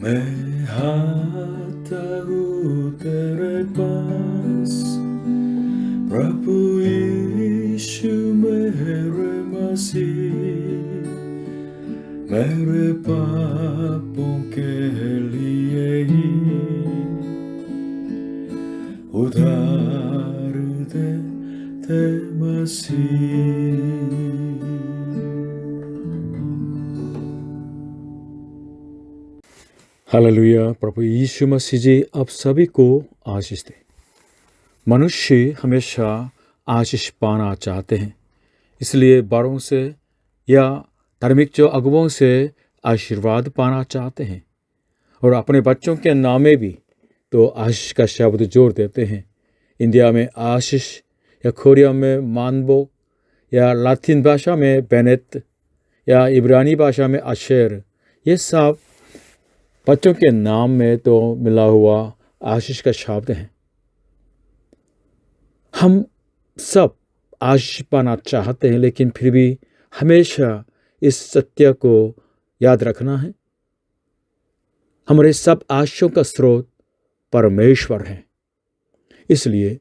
मैं आता हूँ तेरे पास, प्रभु यीशु मेरे मसीह, मेरे पापों के लिए ही उधार दे मसीह। हालेलुया। प्रभु यीशु मसीह जी आप सभी को आशीष दे। मनुष्य हमेशा आशीष पाना चाहते हैं, इसलिए बड़ों से या धार्मिक जो अगुवों से आशीर्वाद पाना चाहते हैं, और अपने बच्चों के नाम में भी तो आशीष का शब्द जोड़ देते हैं। इंडिया में आशीष, या कोरिया में मानबोक, या लातिन भाषा में बेनेत, या इब्रानी भाषा में अशेर, ये सब बच्चों के नाम में तो मिला हुआ आशीष का शब्द है। हम सब आशीष पाना चाहते हैं, लेकिन फिर भी हमेशा इस सत्य को याद रखना है, हमारे सब आशीषों का स्रोत परमेश्वर है। इसलिए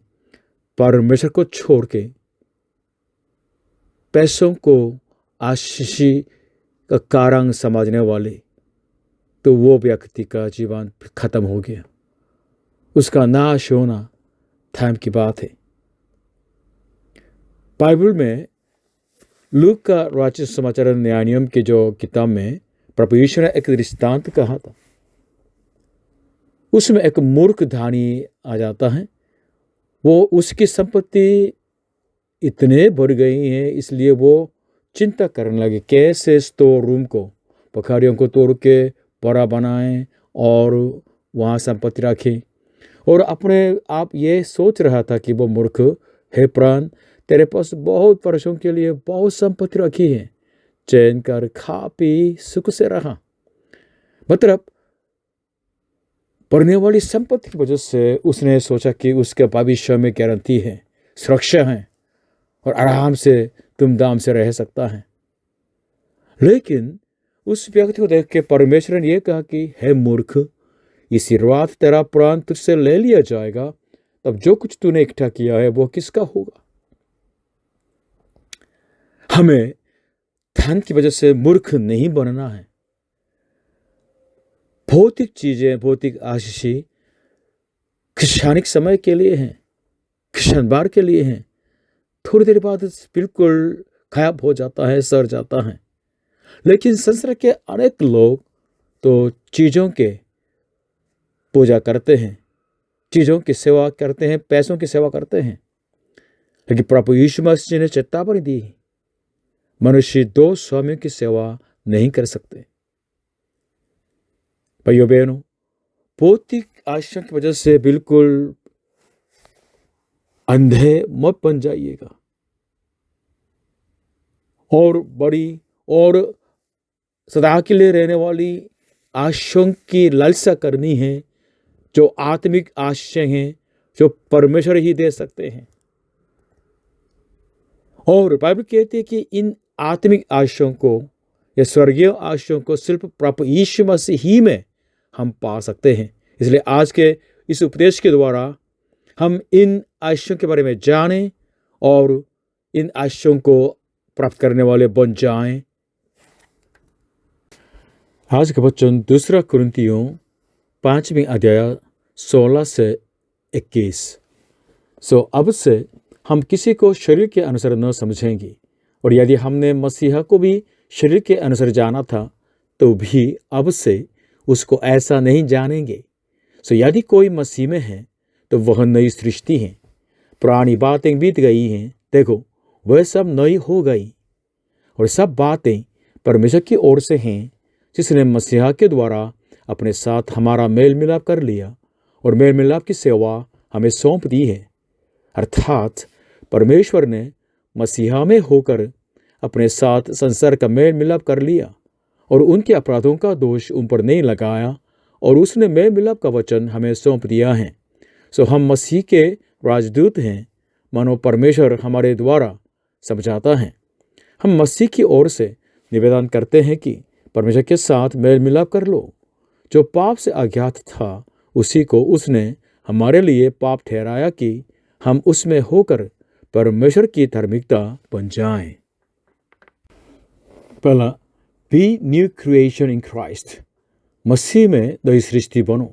परमेश्वर को छोड़ के पैसों को आशीष का कारण समझने वाले, तो वो व्यक्ति का जीवन खत्म हो गया, उसका नाश होना टाइम की बात है। बाइबल में लूक का रचित समाचार न्याय नियम के जो किताब में प्रभु यीशु ने एक दृष्टांत कहा था, उसमें एक मूर्ख धनी आ जाता है। वो उसकी संपत्ति इतने बढ़ गई है, इसलिए वो चिंता करने लगे कैसे स्टोर रूम को, पखाड़ियों को तोड़ के बड़ा बनाएं और वहाँ संपत्ति रखें। और अपने आप ये सोच रहा था कि वो मूर्ख, हे प्राण, तेरे पास बहुत वर्षों के लिए बहुत संपत्ति रखी है, चैन कर खा पी सुख से रहा। मतलब बढ़ने वाली संपत्ति की वजह से उसने सोचा कि उसके भविष्य में गारंटी है, सुरक्षा है, और आराम से धूमधाम से रह सकता है। लेकिन उस व्यक्ति को देख के परमेश्वर ने यह कहा कि हे मूर्ख, इसी रात तेरा प्राण तुझसे ले लिया जाएगा, तब जो कुछ तूने इकट्ठा किया है वो किसका होगा। हमें धन की वजह से मूर्ख नहीं बनना है। भौतिक चीजें, भौतिक आशीष क्षणिक समय के लिए हैं, क्षण भर के लिए हैं, थोड़ी देर बाद बिल्कुल गायब हो जाता है, सड़ जाता है। लेकिन संसार के अनेक लोग तो चीज़ों के पूजा करते हैं, चीज़ों की सेवा करते हैं, पैसों की सेवा करते हैं। लेकिन प्रभु यीशु मसीह ने चेतावनी दी, मनुष्य दो स्वामियों की सेवा नहीं कर सकते। भाइयों बहनों, भौतिक आशीषों की वजह से बिल्कुल अंधे मत बन जाइएगा, और बड़ी और सदा के लिए रहने वाली आशीषों की लालसा करनी है, जो आत्मिक आशीषें हैं, जो परमेश्वर ही दे सकते हैं। और बाइबल कहती है कि इन आत्मिक आशीषों को, या स्वर्गीय आशीषों को सिर्फ प्रभु यीशु मसीह ही में हम पा सकते हैं। इसलिए आज के इस उपदेश के द्वारा हम इन आशीषों के बारे में जानें और इन आशीषों को प्राप्त करने वाले बन जाएं। आज का वचन 2 कुरिन्थियों 5वीं अध्याय 16 से 21। अब से हम किसी को शरीर के अनुसार न समझेंगे, और यदि हमने मसीहा को भी शरीर के अनुसार जाना था, तो भी अब से उसको ऐसा नहीं जानेंगे। यदि कोई मसीह में है तो वह नई सृष्टि है, पुरानी बातें बीत गई हैं, देखो वह सब नई हो गई। और सब बातें परमेश्वर की ओर से हैं, जिसने मसीहा के द्वारा अपने साथ हमारा मेल मिलाप कर लिया और मेल मिलाप की सेवा हमें सौंप दी है। अर्थात परमेश्वर ने मसीहा में होकर अपने साथ संसार का मेल मिलाप कर लिया और उनके अपराधों का दोष उन पर नहीं लगाया, और उसने मेल मिलाप का वचन हमें सौंप दिया है। हम मसीह के राजदूत हैं, मानो परमेश्वर हमारे द्वारा समझाता है। हम मसीह की ओर से निवेदन करते हैं कि परमेश्वर के साथ मेल मिलाप कर लो, जो पाप से अज्ञात था उसी को उसने हमारे लिए पाप ठहराया कि हम उसमें होकर परमेश्वर की धार्मिकता बन जाएं। पहला, be new creation in Christ, मसीह में नई सृष्टि बनो।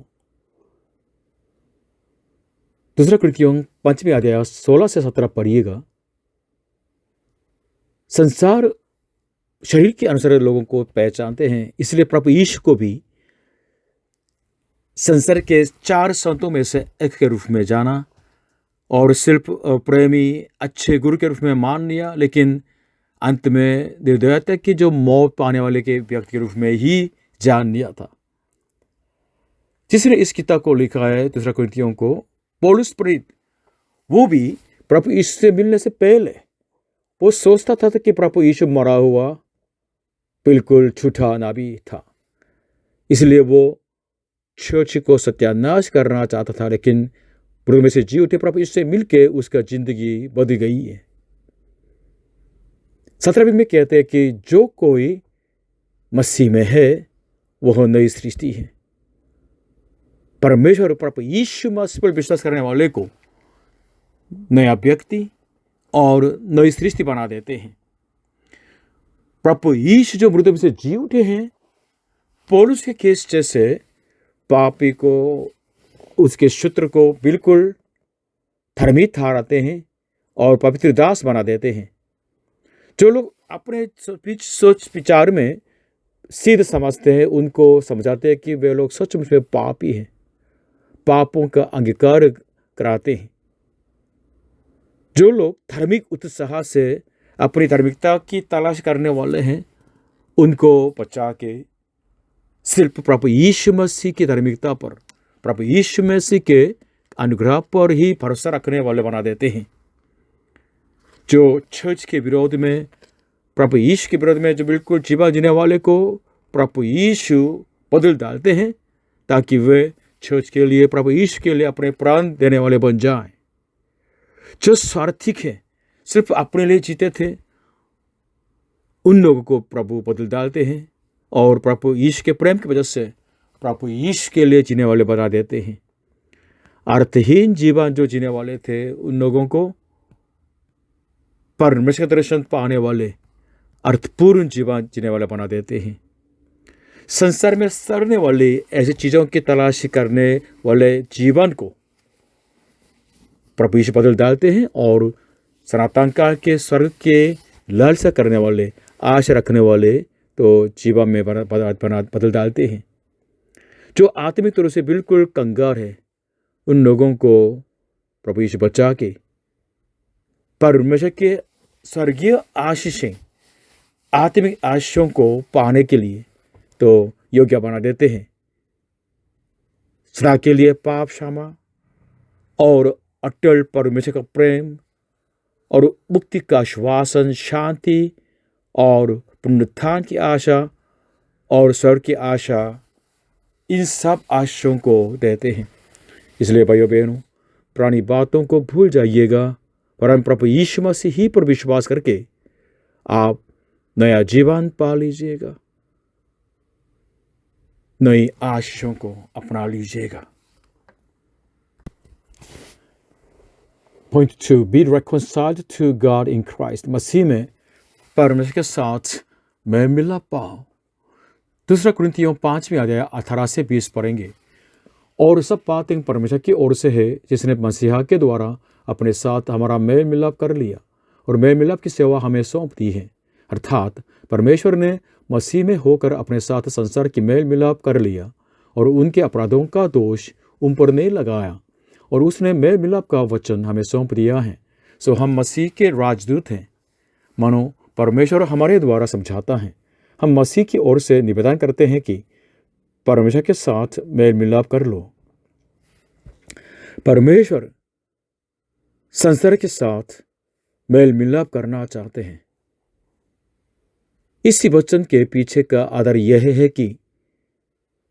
दूसरा कुरिन्थियों 5 अध्याय 16 से 17 पढ़िएगा। संसार शरीर के अनुसार लोगों को पहचानते हैं, इसलिए प्रभु यीशु को भी संसार के 4 संतों में से एक के रूप में जाना और सिर्फ प्रेमी अच्छे गुरु के रूप में मान लिया, लेकिन अंत में निर्दयता की जो मौत पाने वाले के व्यक्ति के रूप में ही जान लिया था। जिसने इस किताब को लिखा है दूसरा कुरिन्थियों को, पौलुस प्रेरित, वो भी प्रभु यीशु से मिलने से पहले वो सोचता था कि प्रभु यीशु मरा हुआ बिल्कुल झूठा नबी था, इसलिए वो चर्च को सत्यानाश करना चाहता था। लेकिन मृत में से जी उठे प्रभु यीशु से मिलके उसका जिंदगी बदल गई है। 17 में कहते हैं कि जो कोई मसीह में है वह नई सृष्टि है। परमेश्वर प्रभु यीशु मसीह पर विश्वास करने वाले को नया व्यक्ति और नई सृष्टि बना देते हैं। प्रभु यीशु जो मृत में से जी उठे हैं, पौलुस के केस जैसे पापी को, उसके शत्रु को बिल्कुल धर्मी ठहराते हैं और पवित्र दास बना देते हैं। जो लोग अपने सोच विचार में सिद्ध समझते हैं, उनको समझाते हैं कि वे लोग सचमुच में पापी हैं, पापों का अंगीकार कराते हैं। जो लोग धार्मिक उत्साह से अपनी धार्मिकता की तलाश करने वाले हैं, उनको बचा के सिर्फ प्रभु यीशु मसीह की धार्मिकता पर, प्रभु यीशु मसीह के अनुग्रह पर ही भरोसा रखने वाले बना देते हैं। जो चर्च के विरोध में, प्रभु यीशु के विरोध में जो बिल्कुल जीवन जीने वाले को प्रभु यीशु बदल डालते हैं, ताकि वे चर्च के लिए, प्रभु यीशु के लिए अपने प्राण देने वाले बन जाएं। जो स्वार्थिक है, सिर्फ अपने लिए जीते थे, उन लोगों को प्रभु बदल डालते हैं और प्रभु यीशु के प्रेम की वजह से प्रभु यीशु के लिए जीने वाले बना देते हैं। अर्थहीन जीवन जो जीने वाले थे, उन लोगों को परमेश्वर का दर्शन पाने वाले अर्थपूर्ण जीवन जीने वाले बना देते हैं। संसार में सड़ने वाली ऐसी चीज़ों की तलाश करने वाले जीवन को प्रभु यीशु बदल डालते हैं और सनातन काल के स्वर्ग के लालसा करने वाले, आशा रखने वाले तो जीवन में बदल डालते हैं। जो आत्मिक तौर से बिल्कुल कंगार है, उन लोगों को प्रभु यीशु बचा के परमेश्वर के स्वर्गीय आशीषें, आत्मिक आशीषों को पाने के लिए तो योग्य बना देते हैं। सदा के लिए पाप क्षमा और अटल परमेश्वर का प्रेम और मुक्ति का आश्वासन, शांति और पुनरुत्थान की आशा और स्वर्ग की आशा, इन सब आशाओं को देते हैं। इसलिए भाइयों बहनों, पुरानी बातों को भूल जाइएगा, परम प्रभु यीशु मसीह ही पर विश्वास करके आप नया जीवन पा लीजिएगा, नई आशीषों को अपना लीजिएगा। Point 2, be reconciled to God in Christ, मसीह में परमेश्वर के साथ मैं मिला पाऊं। दूसरा कुरिन्थियों 5 अध्याय 18 से 20 पढ़ेंगे। और सब बातें परमेश्वर की ओर से है, जिसने मसीहा के द्वारा अपने साथ हमारा मेल मिलाप कर लिया और मेल मिलाप की सेवा हमें सौंप दी है। अर्थात परमेश्वर ने मसीह में होकर अपने साथ संसार की मेल मिलाप कर लिया और उनके अपराधों का दोष उन पर नहीं लगाया, और उसने मेल मिलाप का वचन हमें सौंप दिया है। सो हम मसीह के राजदूत हैं, मानो परमेश्वर हमारे द्वारा समझाता है। हम मसीह की ओर से निवेदन करते हैं कि परमेश्वर के साथ मेल मिलाप कर लो। परमेश्वर संसार के साथ मेल मिलाप करना चाहते हैं। इसी वचन के पीछे का आधार यह है कि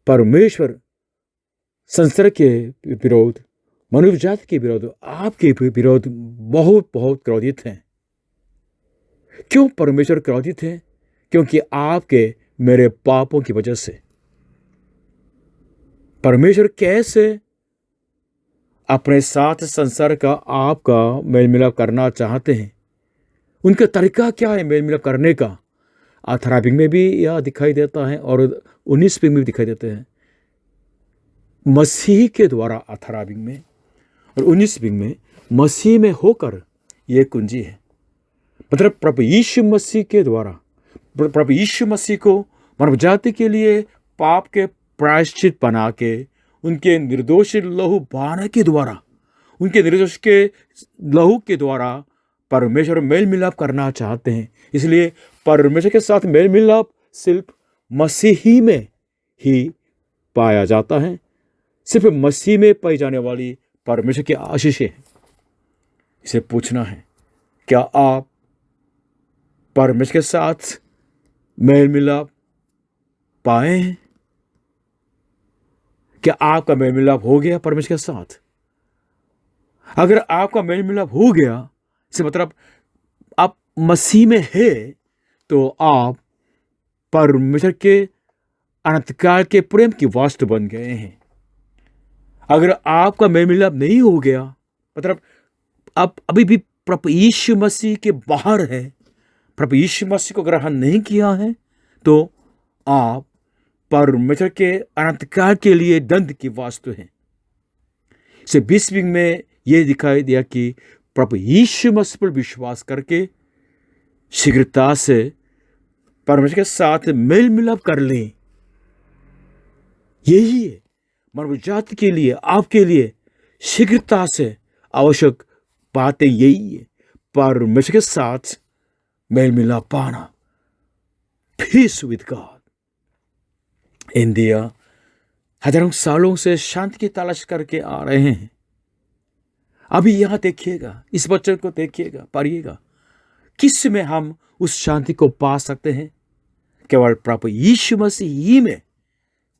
परमेश्वर संसार के विरोध, मनुष्य जाति के विरोध, आपके विरोध बहुत बहुत क्रोधित हैं। क्यों परमेश्वर क्रोधित है? क्योंकि आपके मेरे पापों की वजह से। परमेश्वर कैसे अपने साथ संसार का आपका मेल मिलाप करना चाहते हैं, उनका तरीका क्या है मेल मिलाप करने का। 18 में भी यह दिखाई देता है और 19 में भी दिखाई देते हैं। मसीह के द्वारा 18 में और 19 में मसीह में होकर यह कुंजी है। मतलब प्रभु यीशु मसीह के द्वारा, प्रभु यीशु मसीह को मानव जाति के लिए पाप के प्रायश्चित बना के उनके निर्दोष लहू बहाने के द्वारा, उनके निर्दोष के लहू के द्वारा परमेश्वर मेल मिलाप करना चाहते हैं। इसलिए परमेश्वर के साथ मेल मिलाप सिर्फ मसीही में ही पाया जाता है। सिर्फ मसीह में पाई जाने वाली परमेश्वर की आशीषें हैं। इसे पूछना है, क्या आप परमेश्वर के साथ मेल मिलाप पाए हैं? क्या आपका मेल मिलाप हो गया परमेश्वर के साथ? अगर आपका मेल मिलाप हो गया, इससे मतलब आप मसीह में है, तो आप परमेश्वर के अनंतकाल के प्रेम की वस्तु बन गए हैं। अगर आपका मेल मिलाप नहीं हो गया, मतलब आप अभी भी प्रभु यीशु मसीह के बाहर है, प्रभु यीशु मसीह को ग्रहण नहीं किया है, तो आप परमेश्वर के अनंतकाल के लिए दंड की वस्तु हैं। इसे 20 में यह दिखाई दिया कि प्रभु यीशु मसीह पर विश्वास करके शीघ्रता से परमेश्वर के साथ मेल मिलाप कर लें। यही है मानव जाति के लिए, आपके लिए शीघ्रता से आवश्यक बातें यही है। परमेश्वर के साथ मेल मिलाप पाना। Peace with God. इंडिया हजारों सालों से शांति की तलाश करके आ रहे हैं। अभी यहां देखिएगा, इस वचन को देखिएगा, पढ़िएगा, किस में हम उस शांति को पा सकते हैं? केवल प्रभु यीशु मसीह ही में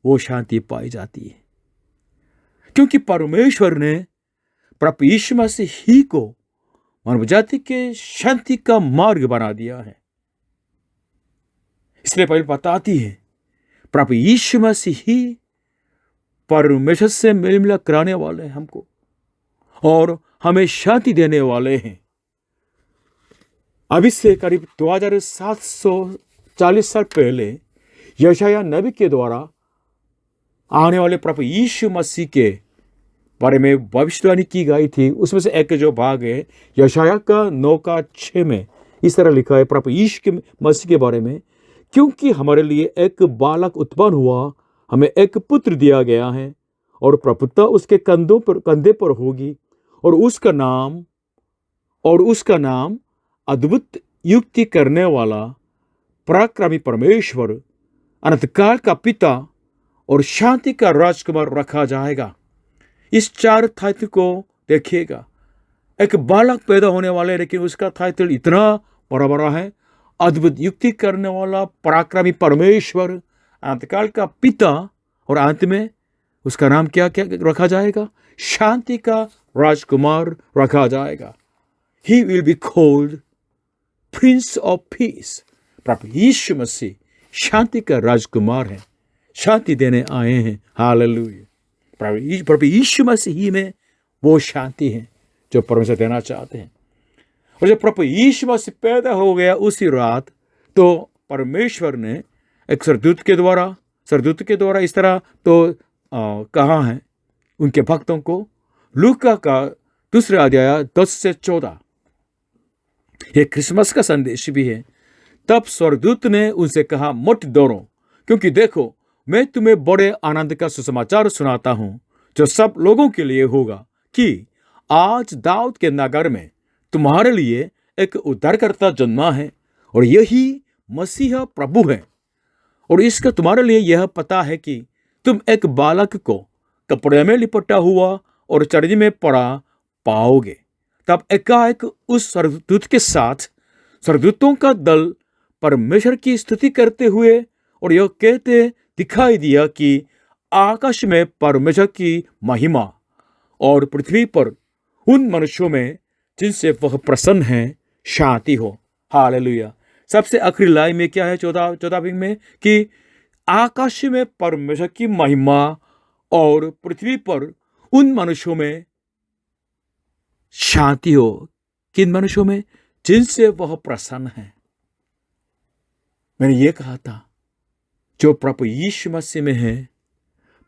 वो शांति पाई जाती है, क्योंकि परमेश्वर ने प्रभु यीशु मसीह ही को मानव जाति के शांति का मार्ग बना दिया है। इसलिए बाइबल बताती है प्रभु यीशु मसीह ही परमेश्वर से मेल मिलाप कराने वाले हैं हमको, और हमें शांति देने वाले हैं। अभी से करीब 2740 साल पहले यशायाह नबी के द्वारा आने वाले प्रभु यीशु मसीह के बारे में भविष्यवाणी की गई थी। उसमें से एक जो भाग है यशायाह का 9:6 में इस तरह लिखा है प्रभु यीशु के मसीह के बारे में, क्योंकि हमारे लिए एक बालक उत्पन्न हुआ, हमें एक पुत्र दिया गया है, और प्रभुता उसके कंधे पर होगी, और उसका नाम अद्भुत युक्ति करने वाला, पराक्रमी परमेश्वर, अनंतकाल का पिता और शांति का राजकुमार रखा जाएगा। इस 4 टाइटल को देखिएगा। एक बालक पैदा होने वाले, लेकिन उसका टाइटल इतना बड़ा है, अद्भुत युक्ति करने वाला, पराक्रमी परमेश्वर, अनंतकाल का पिता, और अंत में उसका नाम क्या क्या रखा जाएगा? शांति का राजकुमार रखा जाएगा। He will be called Prince of Peace। प्रभु यीशु मसीह शांति का राजकुमार है, शांति देने आए हैं। हालेलुया। प्रभु यीशु मसीह ही में वो शांति है जो परमेश्वर देना चाहते हैं। और जब प्रभु यीशु मसीह पैदा हो गया उसी रात, तो परमेश्वर ने एक सरदूत के द्वारा इस तरह तो कहा है उनके भक्तों को। लूका का 2 अध्याय 10 से 14, यह क्रिसमस का संदेश भी है। तब स्वर्गदूत ने उनसे कहा, मत डरो, क्योंकि देखो मैं तुम्हें बड़े आनंद का सुसमाचार सुनाता हूं, जो सब लोगों के लिए होगा, कि आज दाऊद के नगर में तुम्हारे लिए एक उद्धारकर्ता जन्मा है, और यही मसीहा प्रभु है। और इसका तुम्हारे लिए यह पता है कि तुम एक बालक को कपड़े में लिपटा हुआ और चरनी में पड़ा पाओगे। तब एकाएक उस स्वर्गदूत के साथ स्वर्गदूतों का दल परमेश्वर की स्तुति करते हुए और यह कहते दिखाई दिया कि आकाश में परमेश्वर की महिमा, और पृथ्वी पर उन मनुष्यों में जिनसे वह प्रसन्न है शांति हो। हालेलुया। सबसे आखिरी लाइन में क्या है 14 में कि आकाश में परमेश्वर की महिमा और पृथ्वी पर उन मनुष्यों में शांति हो। किन मनुष्यों में? जिनसे वह प्रसन्न है। मैंने ये कहा था, जो प्रभु यीशु मसीह में है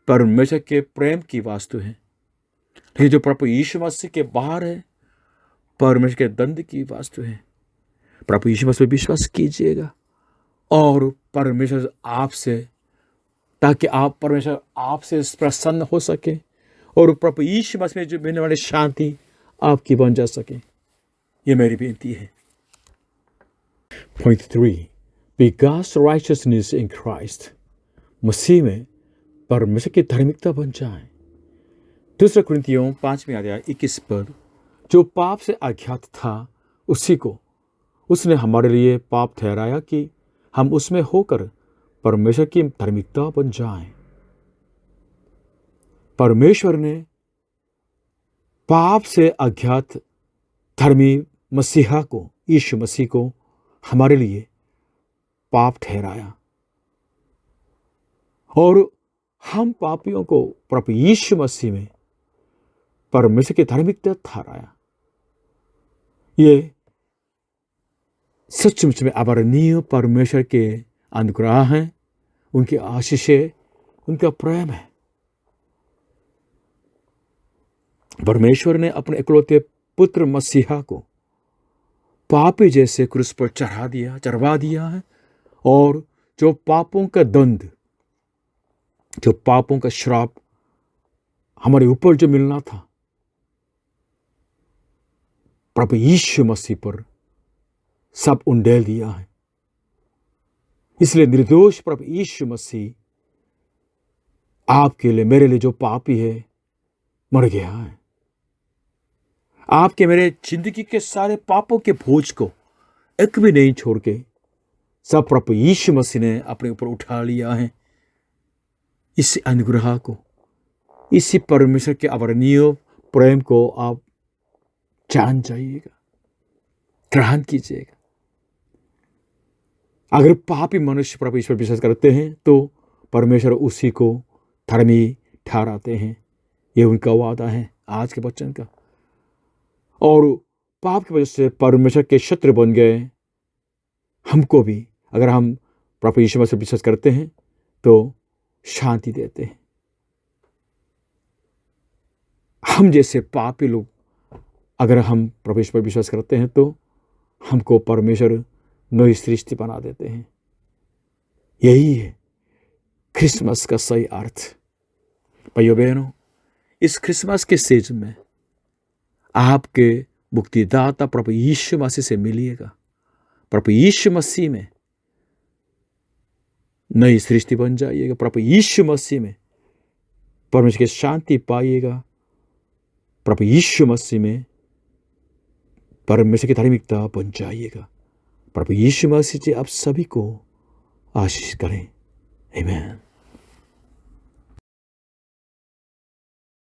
परमेश्वर के प्रेम की वास्तु है, लेकिन जो प्रभु यीशु मसीह के बाहर है परमेश्वर के दंड की वास्तु है। प्रभु यीशु मसीह पर विश्वास कीजिएगा और परमेश्वर आपसे, ताकि आप परमेश्वर आपसे प्रसन्न हो सके और प्रभु यीशु मसीह में जो मिलने वाली शांति आपकी बन जा सके। ये मेरी बेनती है। Point 3. Be God's righteousness in Christ. मसीह में परमेश्वर की धार्मिकता बन जाए। 2 कुरिन्थियों 5वें अध्याय 21 पद, जो पाप से अज्ञात था उसी को उसने हमारे लिए पाप ठहराया कि हम उसमें होकर परमेश्वर की धार्मिकता बन जाएं। परमेश्वर ने पाप से अज्ञात धर्मी मसीहा को, यीशु मसीह को हमारे लिए पाप ठहराया और हम पापियों को प्रभु यीशु मसीह में परमेश्वर की धार्मिकता ठहराया। ये सचमुच में अवर्णनीय परमेश्वर के अनुग्रह हैं, उनकी आशीषें, उनका प्रेम है। परमेश्वर ने अपने इकलौते पुत्र मसीहा को पापी जैसे क्रूस पर चढ़वा दिया है और जो पापों का दंड, जो पापों का श्राप हमारे ऊपर जो मिलना था, प्रभु यीशु मसीह पर सब उंडेल दिया है। इसलिए निर्दोष प्रभु यीशु मसीह आपके लिए, मेरे लिए जो पापी है, मर गया है। आपके मेरे जिंदगी के सारे पापों के बोझ को एक भी नहीं छोड़ के सब प्रभु यीशु मसीह ने अपने ऊपर उठा लिया है। इस अनुग्रह को, इसी परमेश्वर के अवर्णनीय प्रेम को आप जान जाइएगा, ग्रहण कीजिएगा। अगर पापी मनुष्य प्रभु ईश्वर विश्वास करते हैं तो परमेश्वर उसी को धर्मी ठहराते हैं। ये उनका वादा है आज के वचन का। और पाप की वजह से परमेश्वर के शत्रु बन गए हमको भी, अगर हम प्रभु यीशु मसीह पर विश्वास करते हैं तो शांति देते हैं। हम जैसे पापी लोग अगर हम प्रभु यीशु पर विश्वास करते हैं तो हमको परमेश्वर नई सृष्टि बना देते हैं। यही है क्रिसमस का सही अर्थ। भाइयों बहनों, इस क्रिसमस के सीजन में आपके मुक्तिदाता प्रभु यीशु मसीह से मिलिएगा। प्रभु यीशु मसीह में नई सृष्टि बन जाइएगा। प्रभु यीशु मसीह में परमेश्वर की शांति पाइएगा। प्रभु यीशु मसीह में परमेश्वर की धार्मिकता बन जाइएगा। प्रभु यीशु मसीह जी आप सभी को आशीष करें। आमीन।